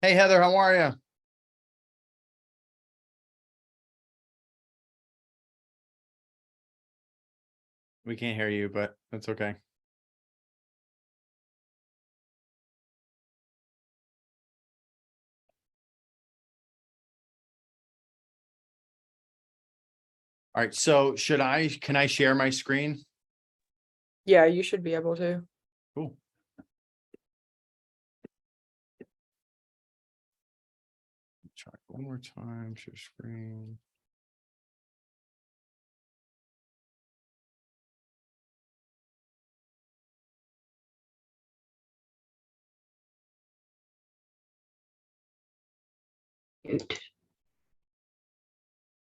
Hey, Heather, how are you? We can't hear you, but that's okay. All right. So can I share my screen? Yeah, you should be able to. Cool. Try one more time, share screen.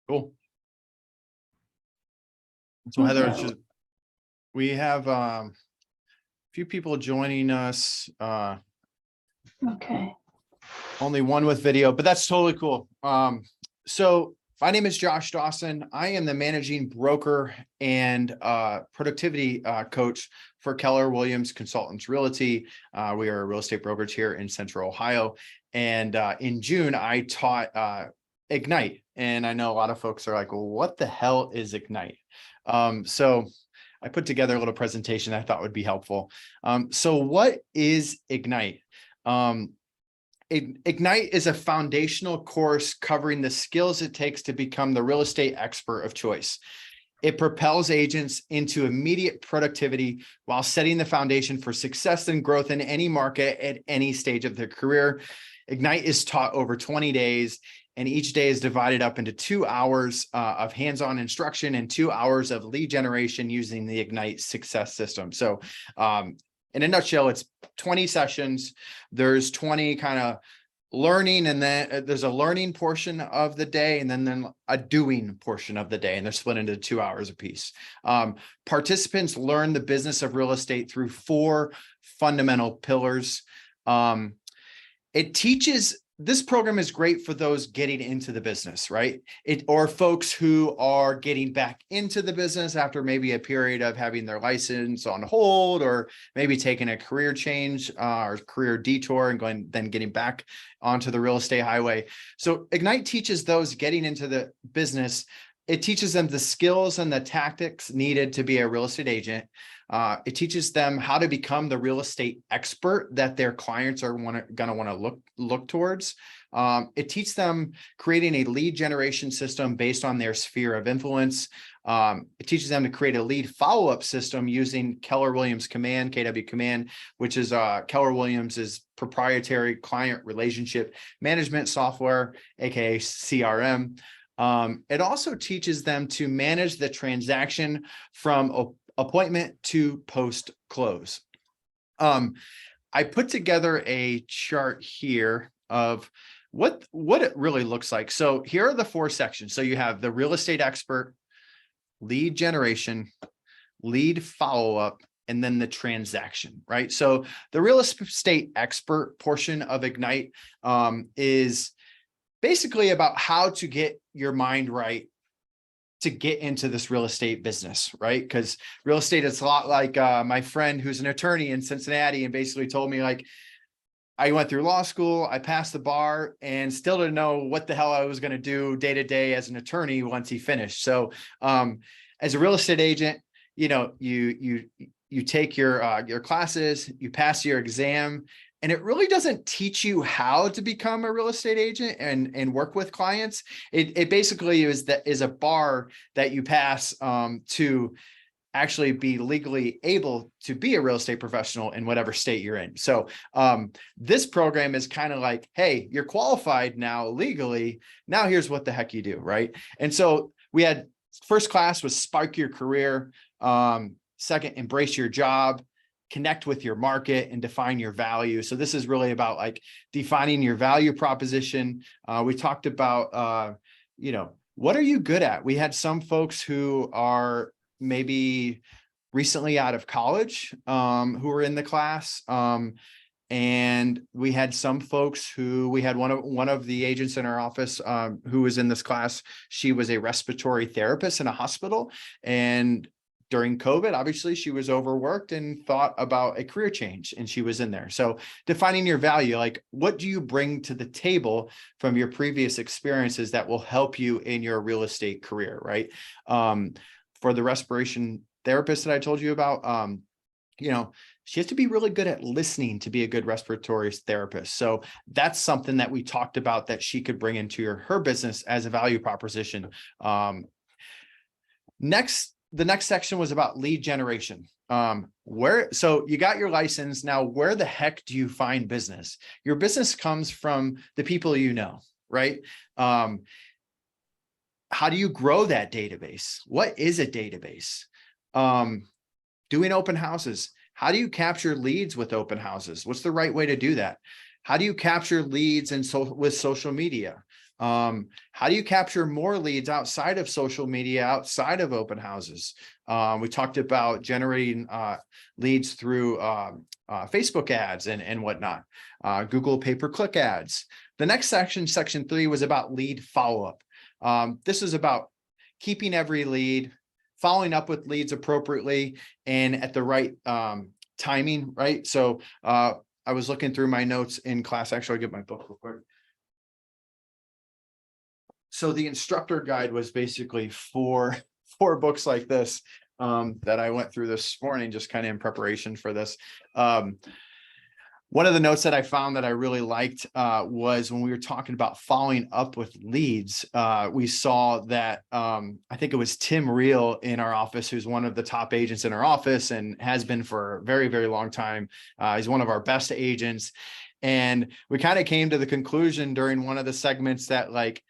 Cool. So Heather, we have a few people joining us. Okay. Only one with video, but that's totally cool. So my name is Josh Dawson. I am the managing broker and productivity coach for Keller Williams Consultants Realty. We are a real estate brokerage here in Central Ohio. And in June, I taught Ignite. And I know a lot of folks are like, well, what the hell is Ignite? So I put together a little presentation I thought would be helpful. So what is Ignite? Ignite is a foundational course covering the skills it takes to become the real estate expert of choice. It propels agents into immediate productivity while setting the foundation for success and growth in any market at any stage of their career. Ignite is taught over 20 days, and each day is divided up into 2 hours of hands-on instruction and 2 hours of lead generation using the Ignite success system. So in a nutshell, it's 20 sessions. There's 20 kind of learning, and then there's a learning portion of the day, and then a doing portion of the day, and they're split into 2 hours apiece. Participants learn the business of real estate through 4 fundamental pillars. This program is great for those getting into the business, right? Or folks who are getting back into the business after maybe a period of having their license on hold, or maybe taking a career change or career detour and then getting back onto the real estate highway. So Ignite teaches those getting into the business. It teaches them the skills and the tactics needed to be a real estate agent. It teaches them how to become the real estate expert that their clients are going to want to look towards. It teaches them creating a lead generation system based on their sphere of influence. It teaches them to create a lead follow-up system using Keller Williams Command, KW Command, which is Keller Williams's proprietary client relationship management software, aka CRM. It also teaches them to manage the transaction from appointment to post close. I put together a chart here of what it really looks like. So here are the 4 sections. So you have the real estate expert, lead generation, lead follow-up, and then the transaction, right? So the real estate expert portion of Ignite is basically about how to get your mind right to get into this real estate business, right? Because real estate is a lot like my friend who's an attorney in Cincinnati, and basically told me, like, I went through law school, I passed the bar, and still didn't know what the hell I was going to do day to day as an attorney once he finished. So as a real estate agent, you know, you take your classes, you pass your exam, and it really doesn't teach you how to become a real estate agent and work with clients. It basically is a bar that you pass to actually be legally able to be a real estate professional in whatever state you're in. So this program is kind of like, hey, you're qualified now legally. Now here's what the heck you do, right? And so we had first class was Spark Your Career. Second, Embrace Your Job, Connect with Your Market, and Define Your Value. So this is really about like defining your value proposition. We talked about, what are you good at? We had some folks who are maybe recently out of college who were in the class. And we had some folks we had one of the agents in our office who was in this class. She was a respiratory therapist in a hospital, and during COVID, obviously she was overworked and thought about a career change, and she was in there. So defining your value, like what do you bring to the table from your previous experiences that will help you in your real estate career, right? For the respiration therapist that I told you about, she has to be really good at listening to be a good respiratory therapist. So that's something that we talked about that she could bring into her business as a value proposition. The next section was about lead generation. So you got your license. Now, where the heck do you find business? Your business comes from the people you know, right? How do you grow that database? What is a database? Doing open houses. How do you capture leads with open houses? What's the right way to do that? How do you capture leads with social media? How do you capture more leads outside of social media, outside of open houses? We talked about generating leads through Facebook ads and whatnot, Google pay-per-click ads. The next section, section 3, was about lead follow-up. This is about keeping every lead, following up with leads appropriately and at the right timing, right? So I was looking through my notes in class. Actually, I'll get my book real quick. So the instructor guide was basically four books like this that I went through this morning, just kind of in preparation for this. One of the notes that I found that I really liked was when we were talking about following up with leads. We saw that I think it was Tim Reel in our office, who's one of the top agents in our office and has been for a very, very long time. He's one of our best agents. And we kind of came to the conclusion during one of the segments that, like,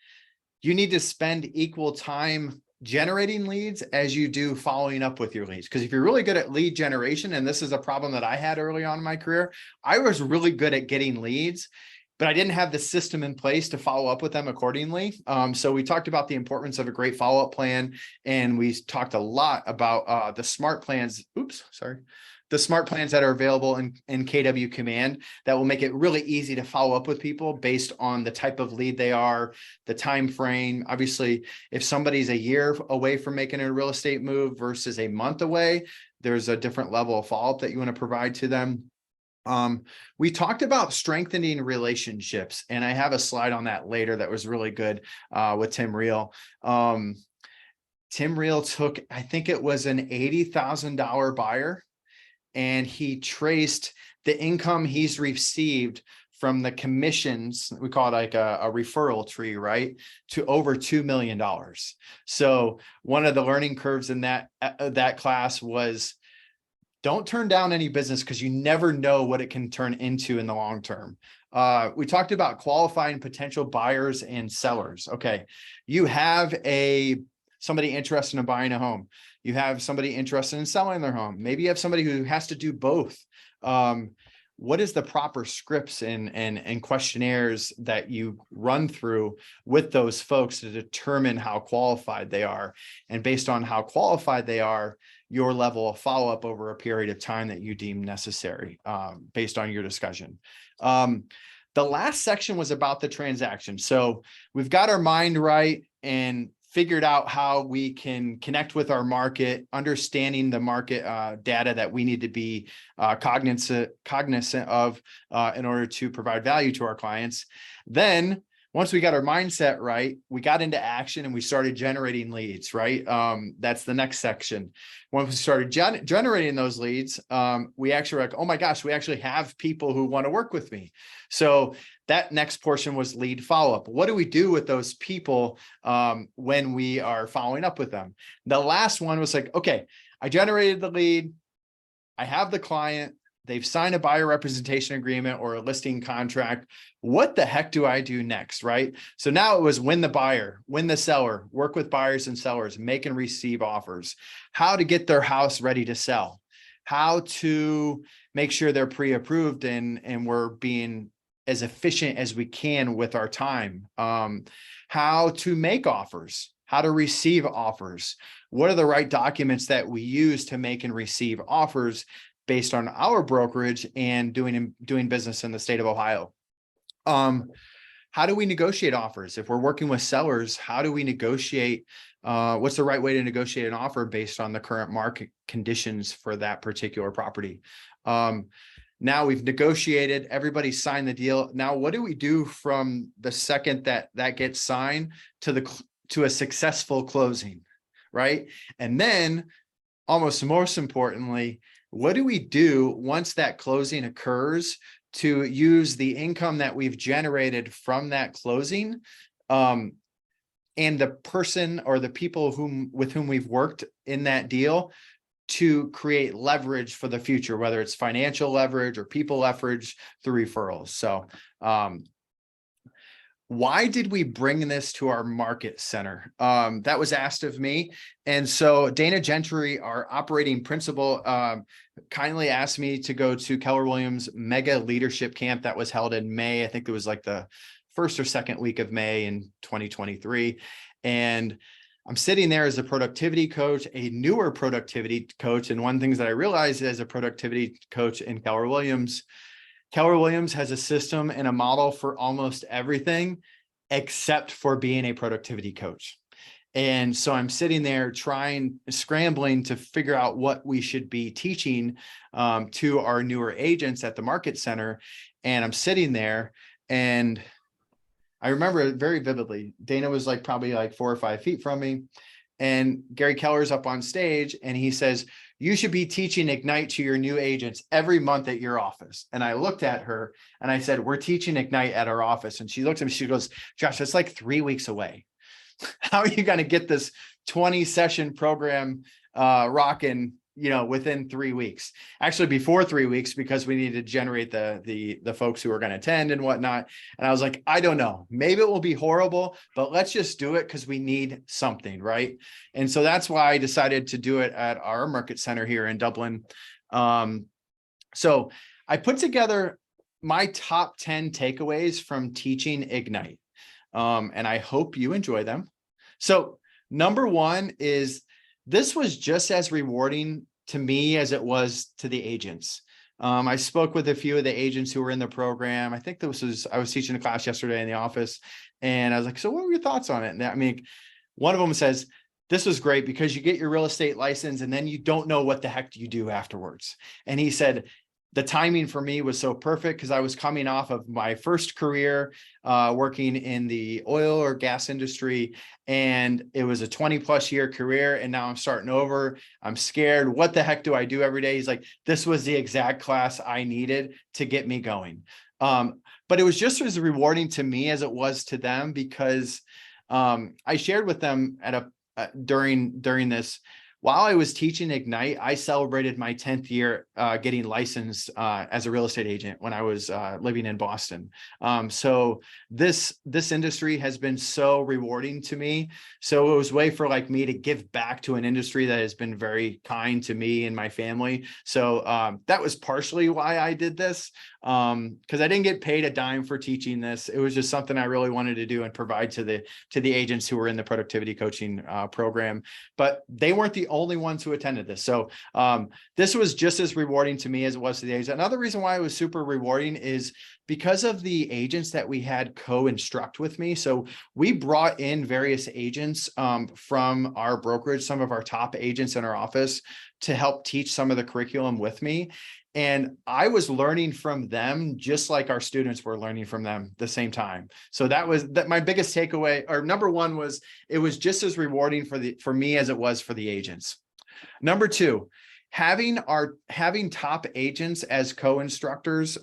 you need to spend equal time generating leads as you do following up with your leads. Because if you're really good at lead generation, and this is a problem that I had early on in my career, I was really good at getting leads, but I didn't have the system in place to follow up with them accordingly. So we talked about the importance of a great follow-up plan, and we talked a lot about the smart plans. The smart plans that are available in KW Command that will make it really easy to follow up with people based on the type of lead they are, the time frame. Obviously, if somebody's a year away from making a real estate move versus a month away, there's a different level of follow-up that you want to provide to them. We talked about strengthening relationships, and I have a slide on that later that was really good with Tim Reel. Tim Reel took, I think it was an $80,000 buyer, and he traced the income he's received from the commissions, we call it like a referral tree, right, to over $2 million. So one of the learning curves in that class was, don't turn down any business because you never know what it can turn into in the long term. We talked about qualifying potential buyers and sellers. Okay, you have somebody interested in buying a home. You have somebody interested in selling their home. Maybe you have somebody who has to do both. What is the proper scripts and questionnaires that you run through with those folks to determine how qualified they are? And based on how qualified they are, your level of follow-up over a period of time that you deem necessary based on your discussion. The last section was about the transaction. So we've got our mind right and figured out how we can connect with our market, understanding the market data that we need to be cognizant of in order to provide value to our clients. Then once we got our mindset right, we got into action and we started generating leads, right? That's the next section. Once we started generating those leads, we actually were like, oh my gosh, we actually have people who want to work with me. So that next portion was lead follow-up. What do we do with those people when we are following up with them? The last one was like, okay, I generated the lead. I have the client. They've signed a buyer representation agreement or a listing contract. What the heck do I do next, right? So now it was win the buyer, win the seller, work with buyers and sellers, make and receive offers, how to get their house ready to sell, how to make sure they're pre-approved and we're being as efficient as we can with our time, how to make offers, how to receive offers, what are the right documents that we use to make and receive offers based on our brokerage and doing business in the state of Ohio. how do we negotiate offers? If we're working with sellers, how do we negotiate? What's the right way to negotiate an offer based on the current market conditions for that particular property? Now we've negotiated, everybody signed the deal. Now, what do we do from the second that gets signed to a successful closing, right? And then, almost most importantly, what do we do once that closing occurs to use the income that we've generated from that closing, and the person or the people with whom we've worked in that deal to create leverage for the future, whether it's financial leverage or people leverage through referrals. So why did we bring this to our market center? That was asked of me. And so Dana Gentry, our operating principal, kindly asked me to go to Keller Williams mega leadership camp that was held in May. I think it was like the first or second week of May in 2023. And I'm sitting there as a productivity coach, a newer productivity coach. And one thing that I realized as a productivity coach in Keller Williams has a system and a model for almost everything except for being a productivity coach. And so I'm sitting there scrambling to figure out what we should be teaching to our newer agents at the market center. And I'm sitting there, and I remember it very vividly. Dana was like probably like 4 or 5 feet from me, and Gary Keller's up on stage, and he says, "You should be teaching Ignite to your new agents every month at your office." And I looked at her and I said, "We're teaching Ignite at our office." And she looked at me, she goes, "Josh, that's like 3 weeks away. How are you going to get this 20 session program rocking, within 3 weeks?" Actually, before 3 weeks, because we need to generate the folks who are going to attend and whatnot. And I was like, I don't know, maybe it will be horrible, but let's just do it because we need something, right? And so that's why I decided to do it at our market center here in Dublin. So I put together my top 10 takeaways from teaching Ignite. And I hope you enjoy them. So number one is, this was just as rewarding to me as it was to the agents. I spoke with a few of the agents who were in the program. I think I was teaching a class yesterday in the office, and I was like, "So what were your thoughts on it?" And one of them says, "This was great because you get your real estate license and then you don't know what the heck you do afterwards." And he said, the timing for me was so perfect because I was coming off of my first career working in the oil or gas industry, and it was a 20+ year career. And now I'm starting over. I'm scared. What the heck do I do every day? He's like, this was the exact class I needed to get me going. But it was just as rewarding to me as it was to them, because I shared with them during this. While I was teaching Ignite, I celebrated my 10th year getting licensed as a real estate agent when I was living in Boston. So this industry has been so rewarding to me. So it was a way for me to give back to an industry that has been very kind to me and my family. So that was partially why I did this, because I didn't get paid a dime for teaching this. It was just something I really wanted to do and provide to the agents who were in the productivity coaching program. But they weren't the only ones who attended this. So this was just as rewarding to me as it was to the agents. Another reason why it was super rewarding is because of the agents that we had co-instruct with me. So we brought in various agents from our brokerage, some of our top agents in our office, to help teach some of the curriculum with me. And I was learning from them just like our students were learning from them at the same time. So that was my biggest takeaway, or number one was, it was just as rewarding for me as it was for the agents. Number two, having top agents as co-instructors,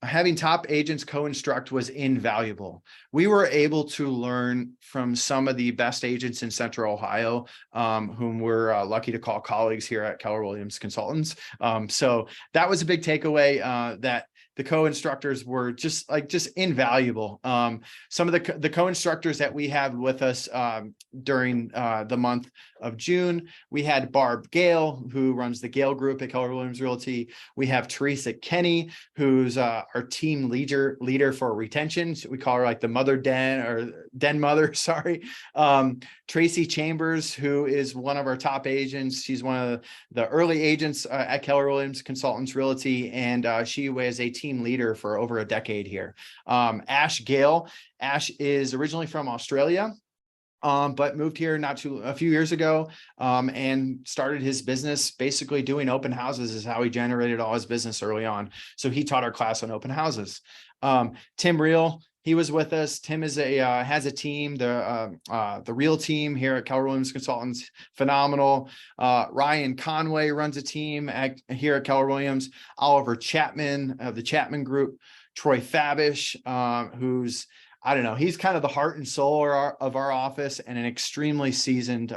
having top agents co-instruct was invaluable. We were able to learn from some of the best agents in Central Ohio, whom we're lucky to call colleagues here at Keller Williams Consultants. So that was a big takeaway, that the co-instructors were just invaluable. Some of the co-instructors that we have with us during the month of June, we had Barb Gale, who runs the Gale Group at Keller Williams Realty. We have Teresa Kenny, who's our team leader for retention. So we call her the mother den, or den mother, sorry. Tracy Chambers, who is one of our top agents. She's one of the early agents at Keller Williams Consultants Realty, and she was a team leader for over a decade here. Ash Gale. Ash is originally from Australia, but moved here a few years ago, and started his business basically doing open houses is how he generated all his business early on. So he taught our class on open houses. Tim Reel, he was with us. Tim is has a team, the Real team here at Keller Williams Consultants, phenomenal. Ryan Conway runs a team here at Keller Williams. Oliver Chapman of the Chapman Group. Troy Fabish, who's, I don't know, he's kind of the heart and soul of our office, and an extremely seasoned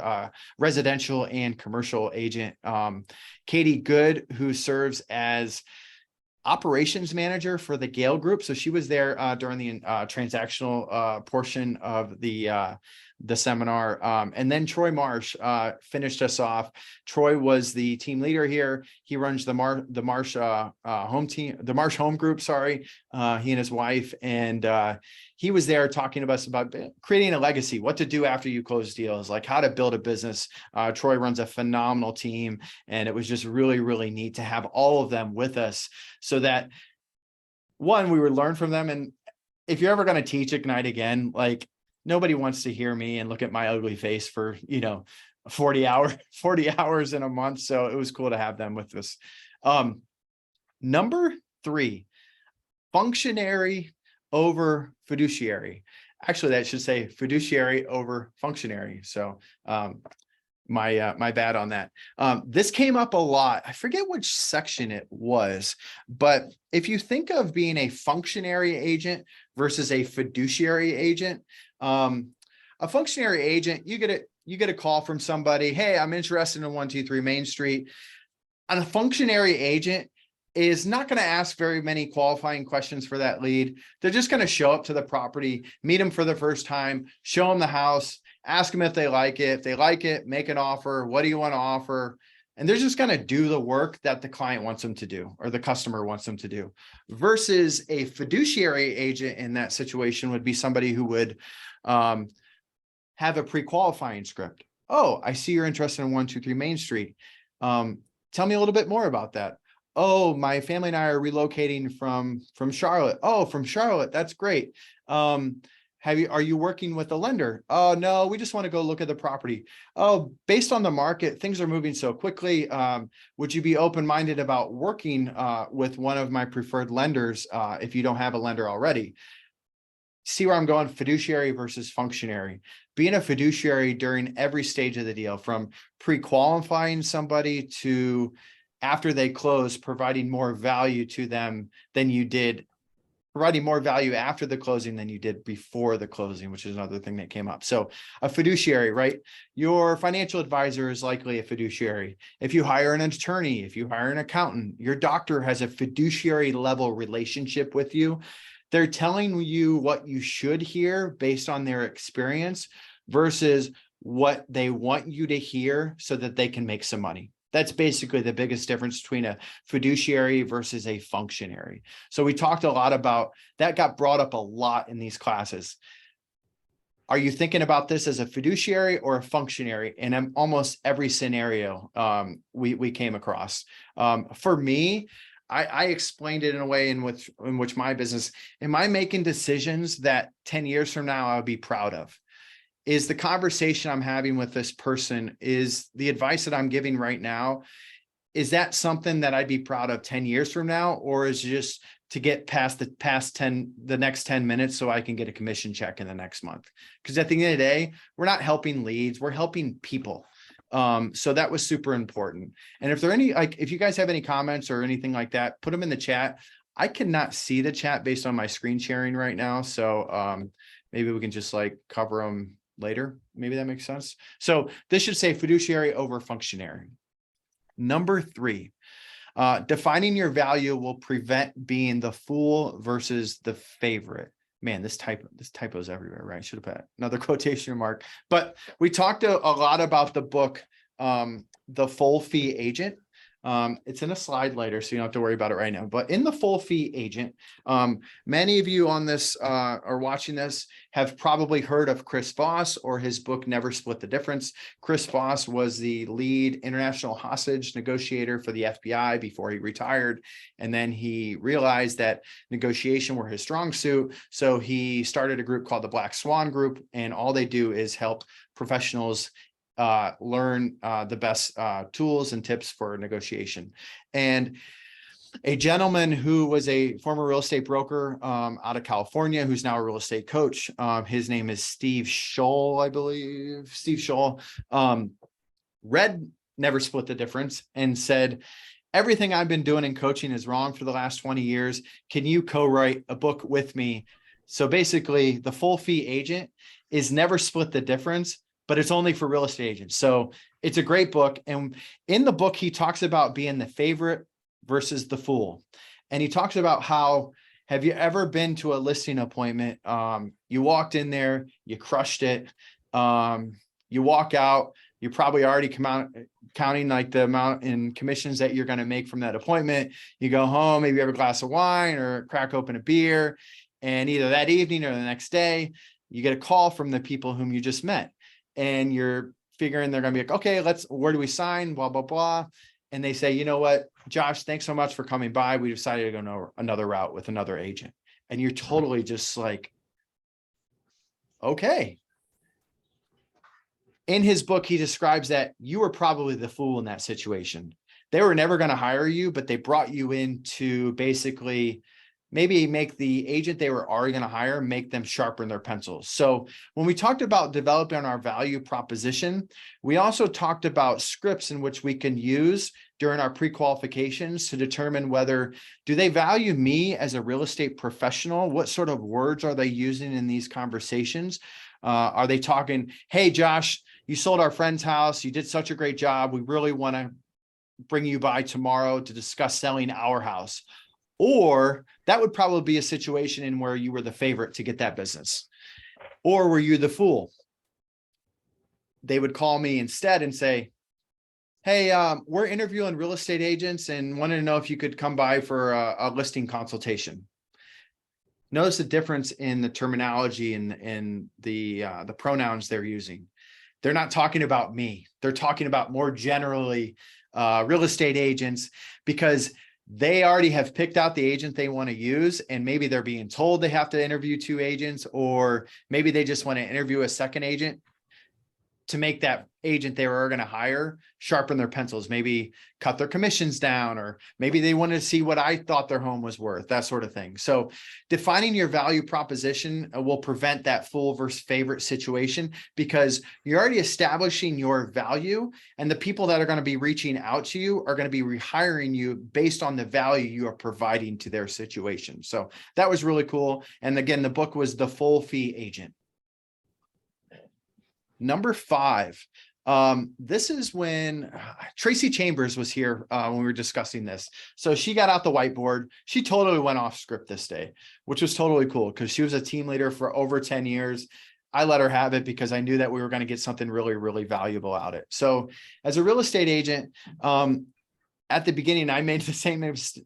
residential and commercial agent. Katie Good, who serves as operations manager for the Gale Group. So she was there during the transactional portion of the seminar. And then Troy Marsh finished us off. Troy was the team leader here. He runs the Marsh home team, the Marsh home group, sorry. He and his wife, and he was there talking to us about creating a legacy, what to do after you close deals, like how to build a business. Troy runs a phenomenal team, and it was just really, really neat to have all of them with us, so that one, we would learn from them. And if you're ever going to teach Ignite again, like, nobody wants to hear me and look at my ugly face for, 40 hours in a month. So it was cool to have them with us. Number 3, functionary over fiduciary. Actually, that should say fiduciary over functionary. So my bad on that. This came up a lot. I forget which section it was, but if you think of being a functionary agent versus a fiduciary agent, a functionary agent, you get a call from somebody, hey, I'm interested in 123 Main Street. And a functionary agent is not going to ask very many qualifying questions for that lead. They're just going to show up to the property, meet them for the first time, show them the house, ask them if they like it. If they like it, make an offer. What do you want to offer? And they're just going to do the work that the client wants them to do, or the customer wants them to do. Versus a fiduciary agent in that situation would be somebody who would have a pre-qualifying script. Oh, I see you're interested in 123 Main Street. Tell me a little bit more about that. Oh, my family and I are relocating from Charlotte. Oh, from Charlotte. That's great. Are you working with a lender? Oh, no, we just want to go look at the property. Oh, based on the market, things are moving so quickly. Would you be open-minded about working with one of my preferred lenders if you don't have a lender already? See where I'm going? Fiduciary versus functionary. Being a fiduciary during every stage of the deal, from pre-qualifying somebody to after they close, providing more value to them than you did, providing more value after the closing than you did before the closing, which is another thing that came up. So a fiduciary, right? Your financial advisor is likely a fiduciary. If you hire an attorney, if you hire an accountant, your doctor has a fiduciary level relationship with you. They're telling you what you should hear based on their experience versus what they want you to hear so that they can make some money. That's basically the biggest difference between a fiduciary versus a functionary. So we talked a lot about that, got brought up a lot in these classes. Are you thinking about this as a fiduciary or a functionary? And almost every scenario we came across. For me, I explained it in a way in which my business, am I making decisions that 10 years from now I'll be proud of? Is the conversation I'm having with this person, is the advice that I'm giving right now, is that something that I'd be proud of 10 years from now? Or is it just to get past the next 10 minutes so I can get a commission check in the next month? Because at the end of the day, we're not helping leads, we're helping people. So that was super important. And if there are any, if you guys have any comments or anything like that, put them in the chat. I cannot see the chat based on my screen sharing right now. So maybe we can just cover them later. Maybe that makes sense. So this should say fiduciary over functionary. Number 3, defining your value will prevent being the fool versus the favorite. Man, this typo's everywhere, right? Should have put another quotation mark. But we talked a lot about the book, The Full Fee Agent. It's in a slide later, so you don't have to worry about it right now. But in the full fee agent, many of you on this are watching this have probably heard of Chris Voss or his book, Never Split the Difference. Chris Voss was the lead international hostage negotiator for the FBI before he retired. And then he realized that negotiation were his strong suit. So he started a group called the Black Swan Group. And all they do is help professionals learn the best tools and tips for negotiation. And a gentleman who was a former real estate broker out of California, who's now a real estate coach. His name is Steve Scholl, I believe. Steve Scholl read Never Split the Difference and said, everything I've been doing in coaching is wrong for the last 20 years. Can you co-write a book with me? So basically, the full fee agent is Never Split the Difference, but it's only for real estate agents. So it's a great book. And in the book, he talks about being the favorite versus the fool. And he talks about how, have you ever been to a listing appointment? You walked in there, you crushed it. You walk out, you're probably already counting like the amount in commissions that you're going to make from that appointment. You go home, maybe have a glass of wine or crack open a beer. And either that evening or the next day, you get a call from the people whom you just met. And you're figuring they're going to be like, okay, where do we sign? Blah, blah, blah. And they say, you know what, Josh, thanks so much for coming by. We decided to go another route with another agent. And you're totally just like, okay. In his book, he describes that you were probably the fool in that situation. They were never going to hire you, but they brought you in to basically maybe make the agent they were already going to hire, make them sharpen their pencils. So when we talked about developing our value proposition, we also talked about scripts in which we can use during our pre-qualifications to determine whether, do they value me as a real estate professional? What sort of words are they using in these conversations? Are they talking, hey, Josh, you sold our friend's house. You did such a great job. We really want to bring you by tomorrow to discuss selling our house. Or that would probably be a situation in where you were the favorite to get that business. Or were you the fool? They would call me instead and say, hey, we're interviewing real estate agents and wanted to know if you could come by for a listing consultation. Notice the difference in the terminology and the pronouns they're using. They're not talking about me. They're talking about more generally real estate agents, because they already have picked out the agent they want to use. And maybe they're being told they have to interview 2 agents, or maybe they just want to interview a second agent to make that agent they were going to hire sharpen their pencils, maybe cut their commissions down, or maybe they wanted to see what I thought their home was worth, that sort of thing. So defining your value proposition will prevent that fool versus favorite situation, because you're already establishing your value, and the people that are going to be reaching out to you are going to be rehiring you based on the value you are providing to their situation. So that was really cool. And again, the book was The Full Fee Agent. Number 5. This is when Tracy Chambers was here when we were discussing this. So she got out the whiteboard. She totally went off script this day, which was totally cool because she was a team leader for over 10 years. I let her have it because I knew that we were going to get something really, really valuable out of it. So as a real estate agent, at the beginning, I made the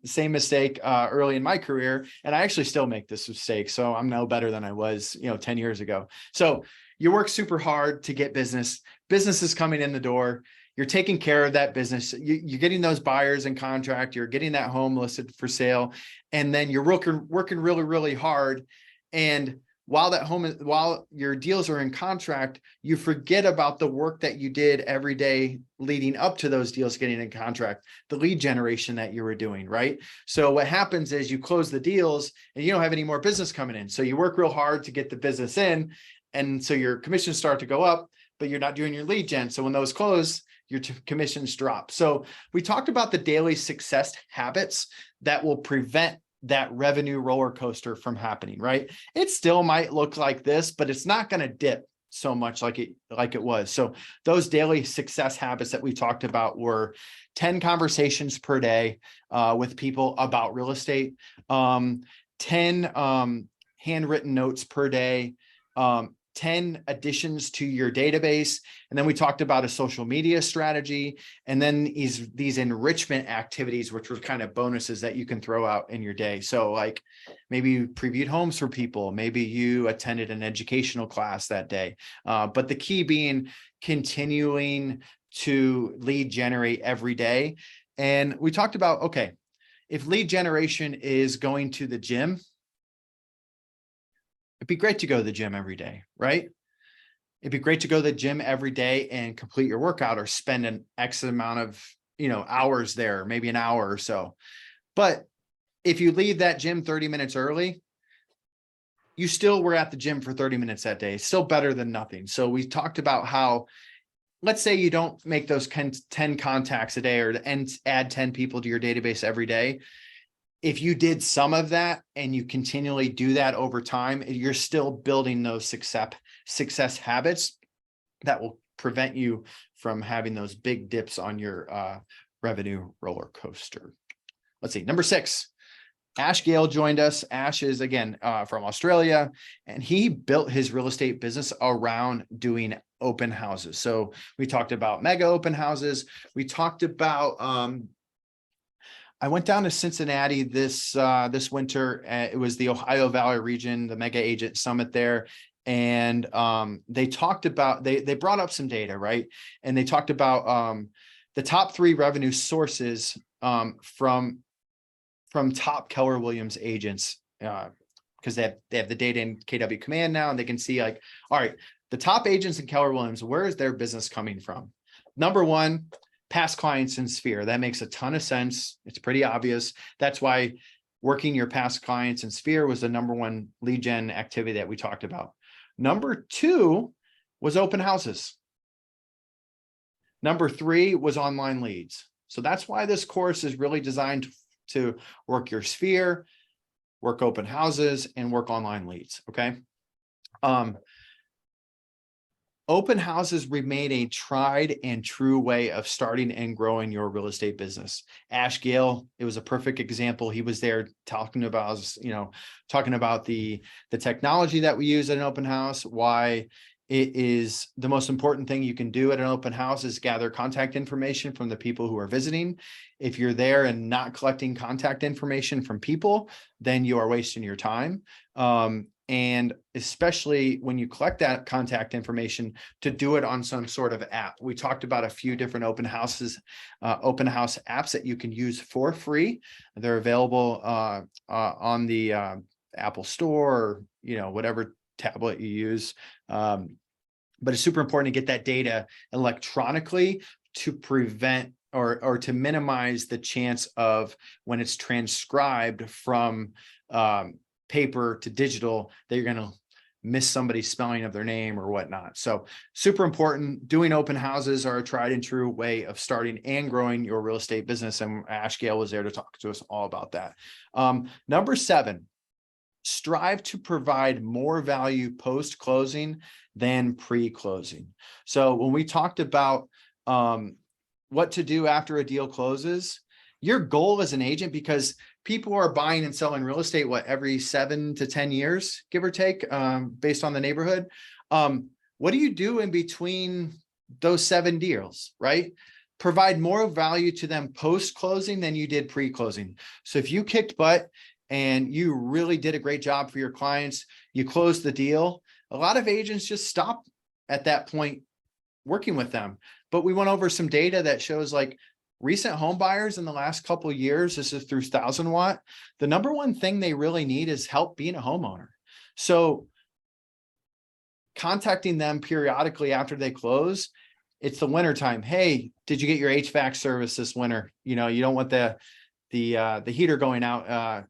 same mistake early in my career, and I actually still make this mistake. So I'm no better than I was, 10 years ago. So you work super hard to get business is coming in the door. You're taking care of that business. You're getting those buyers in contract. You're getting that home listed for sale. And then you're working really, really hard. And while your deals are in contract, you forget about the work that you did every day leading up to those deals getting in contract, the lead generation that you were doing, right? So what happens is you close the deals and you don't have any more business coming in. So you work real hard to get the business in. And so your commissions start to go up, but you're not doing your lead gen. So when those close, your commissions drop. So we talked about the daily success habits that will prevent that revenue roller coaster from happening, right? It still might look like this, but it's not going to dip so much like it was. So those daily success habits that we talked about were 10 conversations per day with people about real estate, 10 handwritten notes per day, 10 additions to your database. And then we talked about a social media strategy. And then these enrichment activities, which were kind of bonuses that you can throw out in your day. So like maybe you previewed homes for people, maybe you attended an educational class that day. But the key being continuing to lead generate every day. And we talked about, okay, if lead generation is going to the gym, it'd be great to go to the gym every day, right? It'd be great to go to the gym every day and complete your workout or spend an X amount of, hours there, maybe an hour or so. But if you leave that gym 30 minutes early, you still were at the gym for 30 minutes that day. Still better than nothing. So we talked about how, let's say you don't make those 10 contacts a day or add 10 people to your database every day. If you did some of that and you continually do that over time, you're still building those success habits that will prevent you from having those big dips on your revenue roller coaster. Let's see, number 6, Ash Gale joined us. Ash is again from Australia, and he built his real estate business around doing open houses. So we talked about mega open houses. We talked about I went down to Cincinnati this winter. It was the Ohio Valley region, the Mega Agent Summit there. And they talked about, they brought up some data, right? And they talked about the top 3 revenue sources from top Keller Williams agents, because they have the data in KW Command now, and they can see like, all right, the top agents in Keller Williams, where is their business coming from? Number 1, past clients in Sphere. That makes a ton of sense. It's pretty obvious. That's why working your past clients in Sphere was the number 1 lead gen activity that we talked about. Number 2 was open houses. Number 3 was online leads. So that's why this course is really designed to work your Sphere, work open houses, and work online leads. Okay. Open houses remain a tried and true way of starting and growing your real estate business. Ash Gale, it was a perfect example. He was there talking about, the technology that we use at an open house, why it is the most important thing you can do at an open house is gather contact information from the people who are visiting. If you're there and not collecting contact information from people, then you are wasting your time. And especially when you collect that contact information, to do it on some sort of app. We talked about a few different open house apps that you can use for free. They're available on the Apple Store, or whatever tablet you use. But it's super important to get that data electronically to prevent or to minimize the chance of when it's transcribed from paper to digital, that you're going to miss somebody's spelling of their name or whatnot. So super important. Doing open houses are a tried and true way of starting and growing your real estate business. And Ash Gale was there to talk to us all about that. Number 7, strive to provide more value post-closing than pre-closing. So when we talked about what to do after a deal closes, your goal as an agent, because people are buying and selling real estate, every 7 to 10 years, give or take, based on the neighborhood. What do you do in between those 7 deals, right? Provide more value to them post-closing than you did pre-closing. So if you kicked butt and you really did a great job for your clients, you closed the deal, a lot of agents just stop at that point working with them. But we went over some data that shows like recent home buyers in the last couple of years, this is through 1000 Watt, the number 1 thing they really need is help being a homeowner. So contacting them periodically after they close, it's the winter time. Hey, did you get your HVAC service this winter? You don't want the heater going out,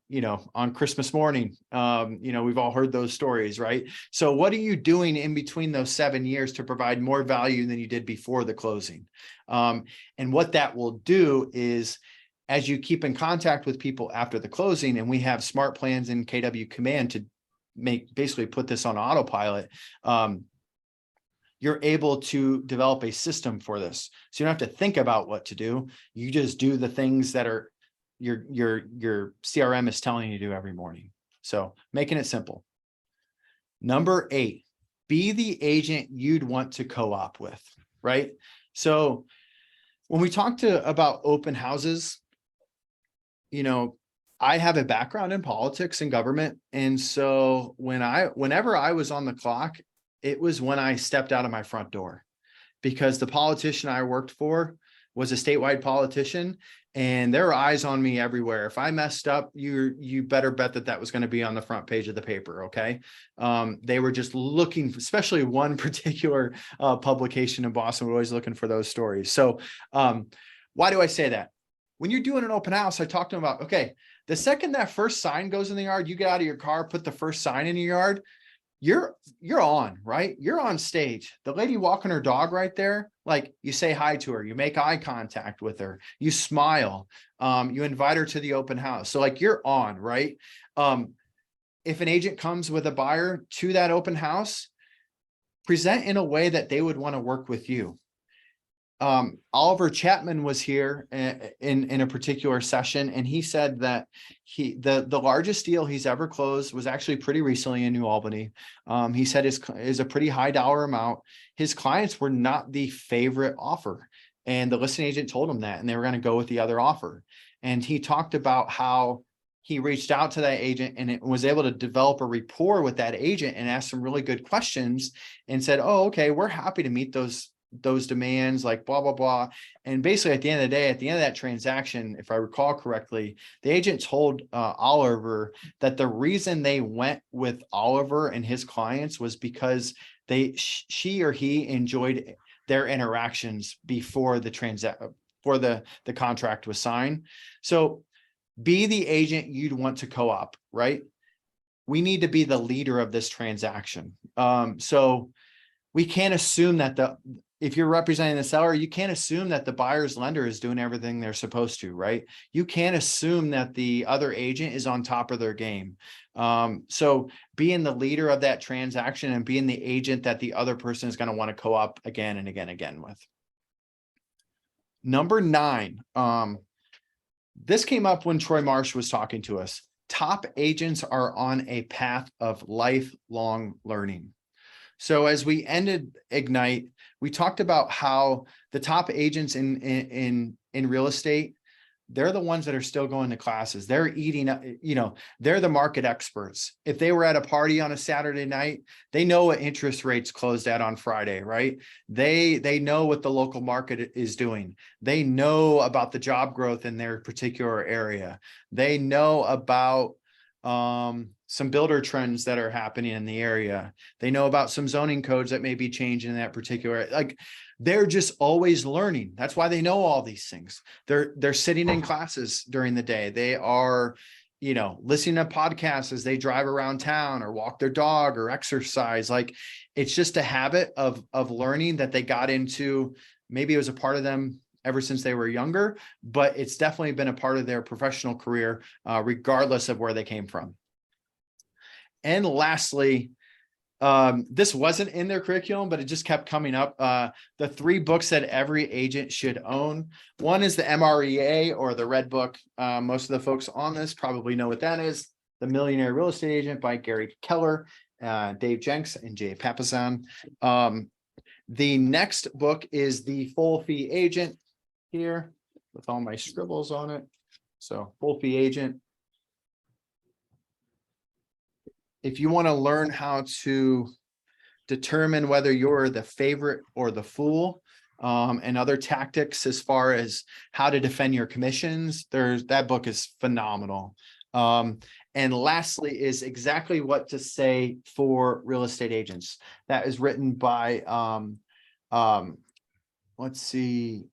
on Christmas morning. We've all heard those stories, right? So what are you doing in between those 7 years to provide more value than you did before the closing? And what that will do is, as you keep in contact with people after the closing, and we have smart plans in KW Command to basically put this on autopilot, you're able to develop a system for this. So you don't have to think about what to do. You just do the things that are your CRM is telling you to do every morning. So making it simple. Number 8, be the agent you'd want to co-op with, right? So when we talk about open houses, you know, I have a background in politics and government. And so whenever I was on the clock, it was when I stepped out of my front door, because the politician I worked for was a statewide politician, and there were eyes on me everywhere. If I messed up, you better bet that was going to be on the front page of the paper. Okay. They were just looking, especially one particular publication in Boston, we're always looking for those stories. So why do I say that? When you're doing an open house, I talked to them about, okay, the second that first sign goes in the yard, you get out of your car, put the first sign in your yard, you're on, right? You're on stage. The lady walking her dog right there, like, you say hi to her, you make eye contact with her, you smile, you invite her to the open house. So like, you're on, right? If an agent comes with a buyer to that open house, present in a way that they would want to work with you. Oliver Chapman was here in a particular session, and he said that the largest deal he's ever closed was actually pretty recently in New Albany. He said is a pretty high dollar amount. His clients were not the favorite offer, and the listing agent told him that, and they were going to go with the other offer. And he talked about how he reached out to that agent and it was able to develop a rapport with that agent and ask some really good questions and said, oh, okay, we're happy to meet those demands, like blah, blah, blah. And basically at the end of the day, at the end of that transaction, if I recall correctly, the agent told Oliver that the reason they went with Oliver and his clients was because she or he enjoyed their interactions before the contract was signed. So be the agent you'd want to co-op, right? We need to be the leader of this transaction. So we can't assume that if you're representing the seller, you can't assume that the buyer's lender is doing everything they're supposed to, right? You can't assume that the other agent is on top of their game. So being the leader of that transaction and being the agent that the other person is going to want to co-op again and again with. Number 9, this came up when Troy Marsh was talking to us. Top agents are on a path of lifelong learning. So as we ended Ignite, we talked about how the top agents in real estate, they're the ones that are still going to classes. They're eating, they're the market experts. If they were at a party on a Saturday night, they know what interest rates closed at on Friday, right? They know what the local market is doing. They know about the job growth in their particular area. They know about some builder trends that are happening in the area. They know about some zoning codes that may be changing in that particular, like, they're just always learning. That's why they know all these things. They're sitting in classes during the day. They are, listening to podcasts as they drive around town or walk their dog or exercise. Like, it's just a habit of learning that they got into. Maybe it was a part of them ever since they were younger, but it's definitely been a part of their professional career, regardless of where they came from. And lastly, this wasn't in their curriculum, but it just kept coming up. The 3 books that every agent should own. One is the MREA, or the Red Book. Most of the folks on this probably know what that is. The Millionaire Real Estate Agent by Gary Keller, Dave Jenks, and Jay Papasan. The next book is The Full Fee Agent, here with all my scribbles on it. So Full Fee Agent. If you want to learn how to determine whether you're the favorite or the fool, and other tactics as far as how to defend your commissions, that book is phenomenal. And lastly is Exactly What to Say for Real Estate Agents. That is written by let's see,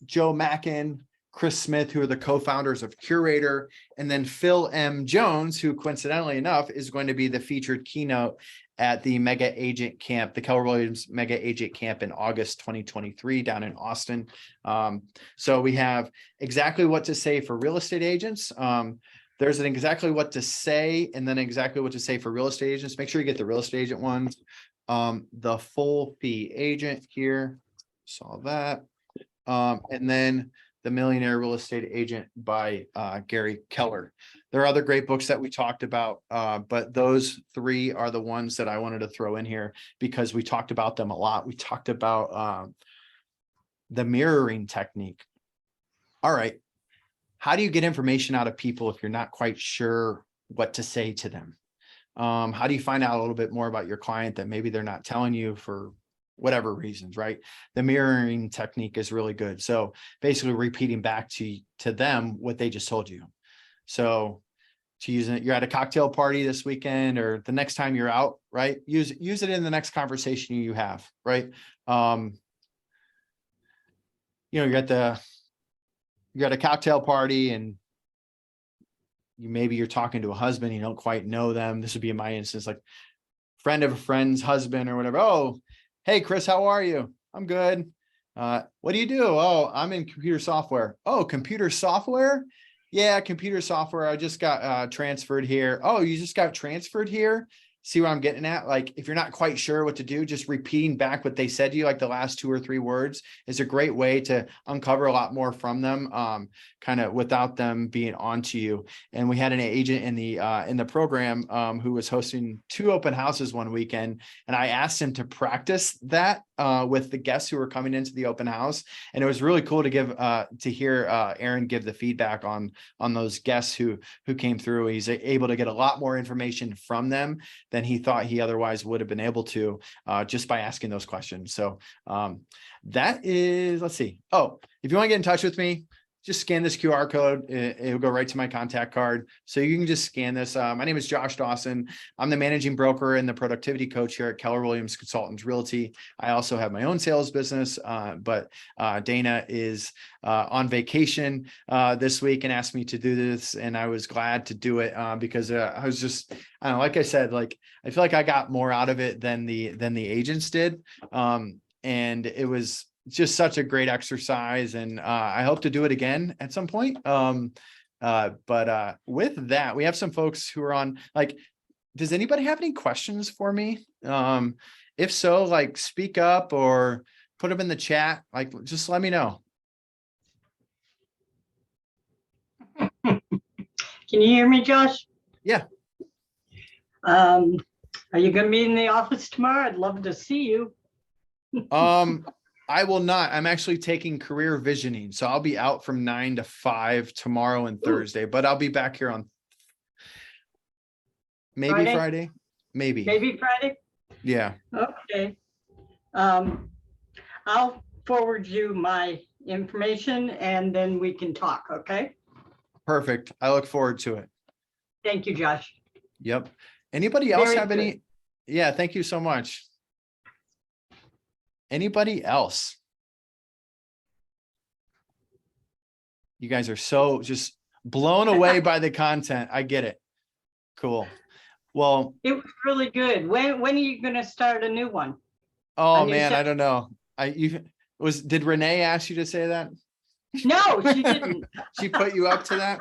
Joe Mackin, Chris Smith, who are the co-founders of Curator, and then Phil M. Jones, who coincidentally enough is going to be the featured keynote at the Mega Agent Camp, the Keller Williams Mega Agent Camp in August 2023 down in Austin. So we have Exactly What to Say for Real Estate Agents. There's an Exactly What to Say and then Exactly What to Say for Real Estate Agents. Make sure you get the real estate agent ones. The Full Fee Agent here, saw that. And then The Millionaire Real Estate Agent by Gary Keller. There are other great books that we talked about, but those three are the ones that I wanted to throw in here because we talked about them a lot. We talked about the mirroring technique. All right. How do you get information out of people if you're not quite sure what to say to them? How do you find out a little bit more about your client that maybe they're not telling you for whatever reasons, right? The mirroring technique is really good. So basically repeating back to them what they just told you. So to use it, you're at a cocktail party this weekend or the next time you're out, right? Use it in the next conversation you have, right? You're at a cocktail party and you're talking to a husband, you don't quite know them. This would be in my instance, like friend of a friend's husband or whatever. Oh, hey, Chris, how are you? I'm good. What do you do? Oh, I'm in computer software. Oh, computer software? Yeah, computer software. I just got transferred here. Oh, you just got transferred here? See what I'm getting at? Like, if you're not quite sure what to do, just repeating back what they said to you, like the last 2 or 3 words, is a great way to uncover a lot more from them, kind of without them being onto you. And we had an agent in the program who was hosting 2 open houses one weekend, and I asked him to practice that with the guests who were coming into the open house, and it was really cool to hear Aaron give the feedback on those guests who came through. He's able to get a lot more information from them than he thought he otherwise would have been able to just by asking those questions. So that is, let's see. Oh, if you want to get in touch with me, just scan this QR code. It'll go right to my contact card. So you can just scan this. My name is Josh Dawson. I'm the managing broker and the productivity coach here at Keller Williams Consultants Realty. I also have my own sales business, but Dana is on vacation this week and asked me to do this. And I was glad to do it because I was just, I don't know, like I said, like, I feel like I got more out of it than the agents did. And it was just such a great exercise, and I hope to do it again at some point. But with that, we have some folks who are on, like, does anybody have any questions for me? If so, like, speak up or put them in the chat, like, just let me know. Can you hear me, Josh? Yeah. Are you going to be in the office tomorrow? I'd love to see you. I will not. I'm actually taking career visioning. So I'll be out from 9 to 5 tomorrow and Thursday, but I'll be back here on maybe Friday. Maybe Friday. Yeah. Okay. I'll forward you my information and then we can talk. Okay. Perfect. I look forward to it. Thank you, Josh. Yep. Anybody else Very have any? Yeah. Thank you so much. Anybody else? You guys are so just blown away by the content. I get it. Cool. Well, it was really good. When are you going to start a new one? Oh man, I don't know. Did Renee ask you to say that? No, she didn't. She put you up to that?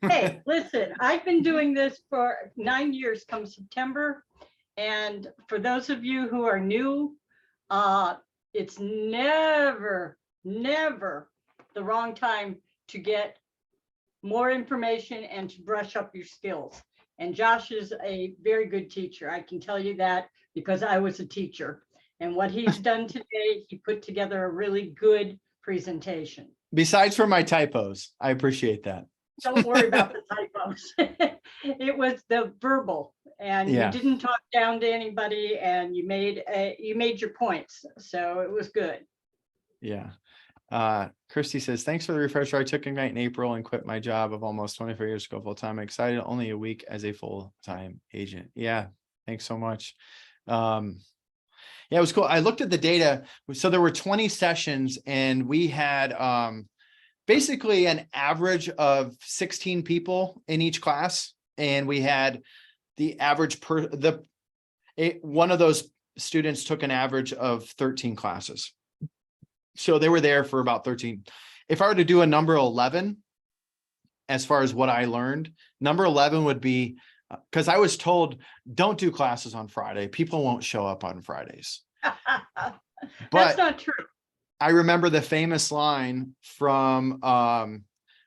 Hey, listen, I've been doing this for 9 years come September. And for those of you who are new, it's never the wrong time to get more information and to brush up your skills. And Josh is a very good teacher. I can tell you that because I was a teacher. And what he's done today, he put together a really good presentation. Besides for my typos, I appreciate that. Don't worry about the typos. It was the verbal, and you didn't talk down to anybody, and you made your points. So it was good. Yeah. Christy says, thanks for the refresher. I took Ignite in April and quit my job of almost 24 years ago full time. I'm excited, only a week as a full-time agent. Yeah. Thanks so much. Yeah, it was cool. I looked at the data. So there were 20 sessions and we had basically an average of 16 people in each class. And we had the average one of those students took an average of 13 classes. So they were there for about 13. If I were to do a number 11, as far as what I learned, number 11 would be, because I was told, don't do classes on Friday. People won't show up on Fridays. That's not true. I remember the famous line from,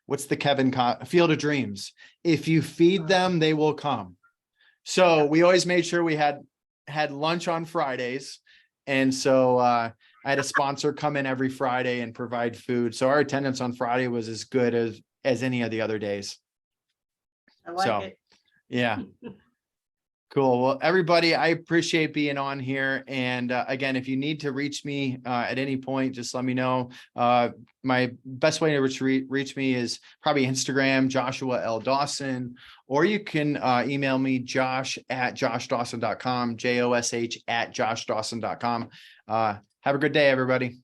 what's the Field of Dreams? If you feed them, they will come. So we always made sure we had lunch on Fridays. And so, I had a sponsor come in every Friday and provide food. So our attendance on Friday was as good as any of the other days. I like So, it. yeah. Cool. Well, everybody, I appreciate being on here. And again, if you need to reach me at any point, just let me know. My best way to reach me is probably Instagram, Joshua L. Dawson, or you can email me, josh@joshdawson.com, JOSH@joshdawson.com. Have a good day, everybody.